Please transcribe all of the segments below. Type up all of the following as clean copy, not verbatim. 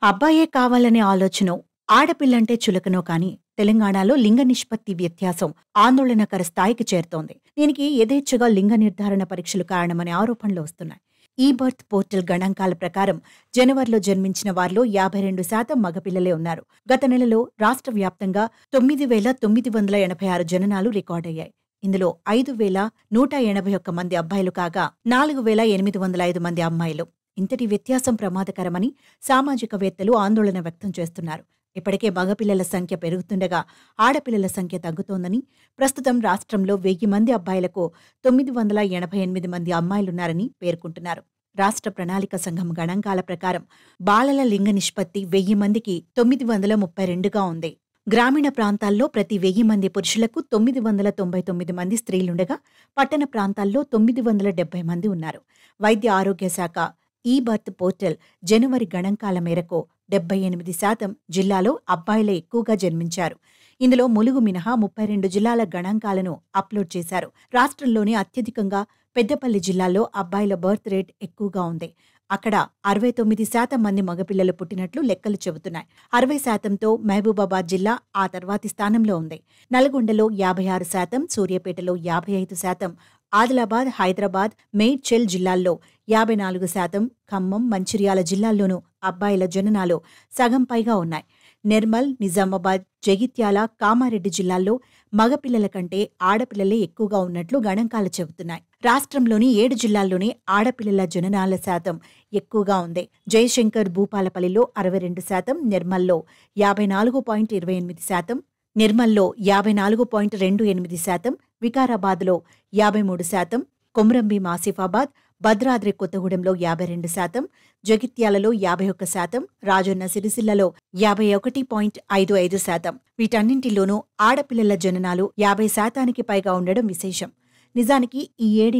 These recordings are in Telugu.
అబ్బాయే కావాలనే ఆలోచనో, ఆడపిల్లంటే చులకనో కాని తెలంగాణలో లింగ నిష్పత్తి వ్యత్యాసం ఆందోళనకర స్థాయికి చేరుతోంది. దీనికి యథేచ్ఛగా లింగ నిర్ధారణ పరీక్షలు కారణమనే ఆరోపణలు వస్తున్నాయి. ఈ బర్త్ పోర్టల్ గణాంకాల ప్రకారం జనవరిలో జన్మించిన వారిలో 52% మగపిల్లలే ఉన్నారు. గత నెలలో రాష్ట్ర వ్యాప్తంగా 9,986 జననాలు రికార్డయ్యాయి. ఇందులో 5,181 మంది అబ్బాయిలు కాగా 4,805 మంది అమ్మాయిలు. ఇంతటి వ్యత్యాసం ప్రమాదకరమని సామాజికవేత్తలు ఆందోళన వ్యక్తం చేస్తున్నారు. ఇప్పటికే మగపిల్లల సంఖ్య పెరుగుతుండగా ఆడపిల్లల సంఖ్య తగ్గుతోందని, ప్రస్తుతం రాష్ట్రంలో 1000 మంది అబ్బాయిలకు 988 మంది అమ్మాయిలున్నారని పేర్కొంటున్నారు. రాష్ట్ర ప్రణాళిక సంఘం గణాంకాల ప్రకారం బాలల లింగ నిష్పత్తి 1000 మందికి 932గా ఉంది. గ్రామీణ ప్రాంతాల్లో ప్రతి 1000 మంది పురుషులకు 999 మంది స్త్రీలుండగా, పట్టణ ప్రాంతాల్లో 970 మంది ఉన్నారు. వైద్య ఆరోగ్య శాఖ ఈ బర్త్ పోర్టల్ జనవరి గణాంకాల మేరకు 78% జిల్లాలో అబ్బాయిలే ఎక్కువగా జన్మించారు. ఇందులో ములుగు మినహా 32 జిల్లాల గణాంకాలను అప్లోడ్ చేశారు. రాష్ట్రంలోనే అత్యధికంగా పెద్దపల్లి జిల్లాలో అబ్బాయిల బర్త్ రేట్ ఎక్కువగా ఉంది. అక్కడ 69% మంది మగపిల్లలు పుట్టినట్లు లెక్కలు చెబుతున్నాయి. 60%తో మహబూబాబాద్ జిల్లా ఆ తర్వాతి స్థానంలో ఉంది. నల్గొండలో 56%, సూర్యాపేటలో 55%, ఆదిలాబాద్, హైదరాబాద్, మేడ్చల్ జిల్లాల్లో 54%, ఖమ్మం, మంచిర్యాల జిల్లాల్లోనూ అబ్బాయిల జననాలు సగం పైగా ఉన్నాయి. నిర్మల్, నిజామాబాద్, జగిత్యాల, కామారెడ్డి జిల్లాల్లో మగపిల్లల కంటే ఆడపిల్లలే ఎక్కువగా ఉన్నట్లు గణాంకాలు చెబుతున్నాయి. రాష్ట్రంలోని 7 జిల్లాల్లోనే ఆడపిల్లల జననాల శాతం ఎక్కువగా ఉంది. జయశంకర్ భూపాలపల్లిలో 62%, నిర్మల్లో 54.28%, వికారాబాద్లో 53%, కొమ్రంభీం ఆసిఫాబాద్, భద్రాద్రి కొత్తగూడెంలో 52%, జగిత్యాలలో 51%, రాజన్న సిరిసిల్లలో 51.55%. వీటన్నింటిలోనూ ఆడపిల్లల జననాలు 50%కి పైగా ఉండడం విశేషం. నిజానికి ఈ 7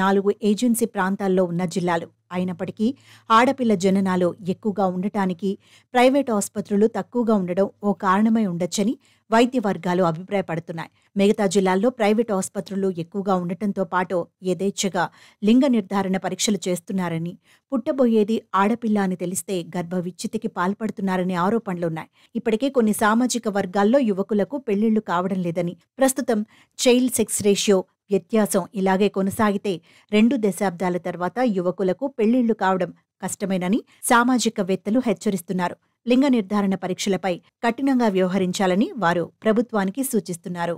4 ఏజెన్సీ ప్రాంతాల్లో ఉన్న జిల్లాలు. అయినప్పటికీ ఆడపిల్ల జననాలు ఎక్కువగా ఉండటానికి ప్రైవేటు ఆసుపత్రులు తక్కువగా ఉండడం ఓ కారణమై ఉండొచ్చని వైద్య వర్గాలు అభిప్రాయపడుతున్నాయి. మిగతా జిల్లాల్లో ప్రైవేటు ఆసుపత్రులు ఎక్కువగా ఉండటంతో పాటు యథేచ్ఛగా లింగ నిర్ధారణ పరీక్షలు చేస్తున్నారని, పుట్టబోయేది ఆడపిల్ల అని తెలిస్తే గర్భ విచ్ఛితికి పాల్పడుతున్నారనే ఆరోపణలున్నాయి. ఇప్పటికే కొన్ని సామాజిక వర్గాల్లో యువకులకు పెళ్లిళ్లు కావడం లేదని, ప్రస్తుతం చైల్డ్ సెక్స్ రేషియో వ్యత్యాసం ఇలాగే కొనసాగితే 2 దశాబ్దాల తర్వాత యువకులకు పెళ్లిళ్లు కావడం కష్టమేనని సామాజికవేత్తలు హెచ్చరిస్తున్నారు. లింగ నిర్ధారణ పరీక్షలపై కఠినంగా వ్యవహరించాలని వారు ప్రభుత్వానికి సూచిస్తున్నారు.